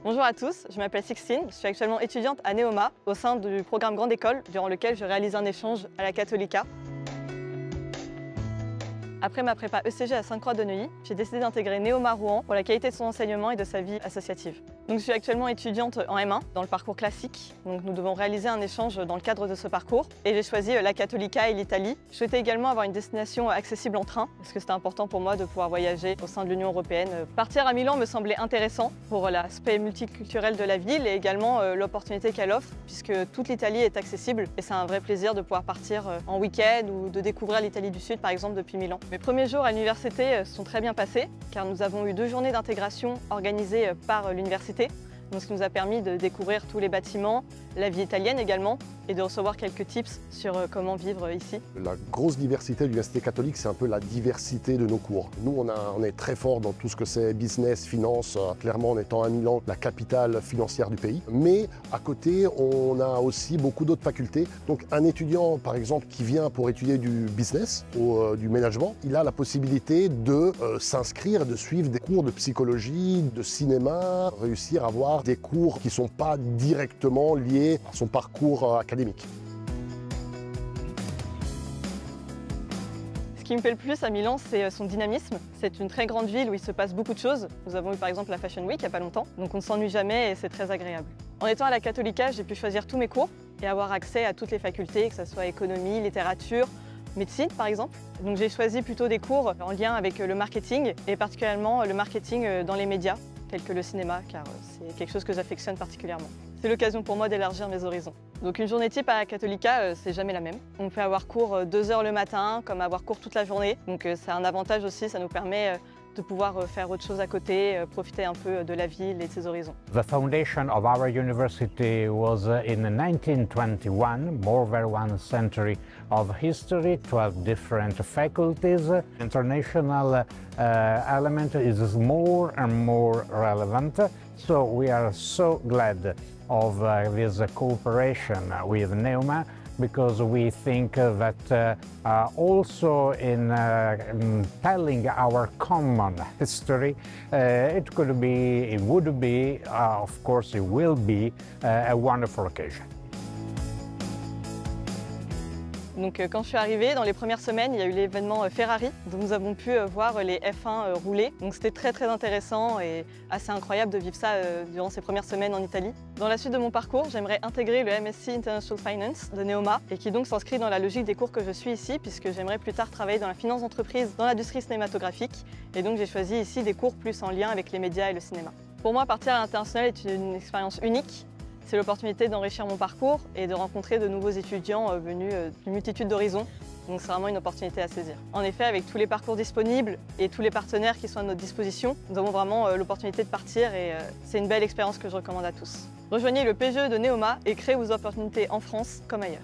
Bonjour à tous, je m'appelle Sixtine, je suis actuellement étudiante à Neoma au sein du programme Grande École durant lequel je réalise un échange à la Cattolica. Après ma prépa ECG à Sainte-Croix de Neuilly, j'ai décidé d'intégrer Neoma Rouen pour la qualité de son enseignement et de sa vie associative. Donc, je suis actuellement étudiante en M1 dans le parcours classique. Donc, nous devons réaliser un échange dans le cadre de ce parcours et j'ai choisi la Cattolica et l'Italie. Je souhaitais également avoir une destination accessible en train parce que c'était important pour moi de pouvoir voyager au sein de l'Union européenne. Partir à Milan me semblait intéressant pour l'aspect multiculturel de la ville et également l'opportunité qu'elle offre puisque toute l'Italie est accessible et c'est un vrai plaisir de pouvoir partir en week-end ou de découvrir l'Italie du Sud par exemple depuis Milan. Mes premiers jours à l'université se sont très bien passés car nous avons eu 2 journées d'intégration organisées par l'université. Donc, ce qui nous a permis de découvrir tous les bâtiments, la vie italienne également, et de recevoir quelques tips sur comment vivre ici. La grosse diversité de l'Université catholique, c'est un peu la diversité de nos cours. Nous, on est très fort dans tout ce que c'est business, finance, clairement en étant à Milan, la capitale financière du pays. Mais à côté, on a aussi beaucoup d'autres facultés. Donc un étudiant, par exemple, qui vient pour étudier du business ou du management, il a la possibilité de s'inscrire, de suivre des cours de psychologie, de cinéma, réussir à avoir des cours qui ne sont pas directement liés à son parcours académique. Ce qui me plaît le plus à Milan, c'est son dynamisme. C'est une très grande ville où il se passe beaucoup de choses. Nous avons eu par exemple la Fashion Week il n'y a pas longtemps, donc on ne s'ennuie jamais et c'est très agréable. En étant à la Cattolica, j'ai pu choisir tous mes cours et avoir accès à toutes les facultés, que ce soit économie, littérature, médecine par exemple. Donc j'ai choisi plutôt des cours en lien avec le marketing et particulièrement le marketing dans les médias, tels que le cinéma, car c'est quelque chose que j'affectionne particulièrement. C'est l'occasion pour moi d'élargir mes horizons. Donc une journée type à la Cattolica, c'est jamais la même. On peut avoir cours 2 heures le matin, comme avoir cours toute la journée. Donc c'est un avantage aussi, ça nous permet de pouvoir faire autre chose à côté, profiter un peu de la ville et de ses horizons. The foundation of our university was in 1921, more than 1 century of history, 12 different faculties. International element is more and more relevant, so we are so glad of this cooperation with Neoma, because we think that also in telling our common history, it would be, of course it will be, a wonderful occasion. Donc quand je suis arrivée, dans les premières semaines, il y a eu l'événement Ferrari, donc nous avons pu voir les F1 rouler. Donc c'était très intéressant et assez incroyable de vivre ça durant ces premières semaines en Italie. Dans la suite de mon parcours, j'aimerais intégrer le MSc International Finance de Neoma et qui donc s'inscrit dans la logique des cours que je suis ici puisque j'aimerais plus tard travailler dans la finance d'entreprise, dans l'industrie cinématographique et donc j'ai choisi ici des cours plus en lien avec les médias et le cinéma. Pour moi, partir à l'international est une expérience unique. C'est l'opportunité d'enrichir mon parcours et de rencontrer de nouveaux étudiants venus d'une multitude d'horizons. Donc c'est vraiment une opportunité à saisir. En effet, avec tous les parcours disponibles et tous les partenaires qui sont à notre disposition, nous avons vraiment l'opportunité de partir et c'est une belle expérience que je recommande à tous. Rejoignez le PGE de Neoma et créez vos opportunités en France comme ailleurs.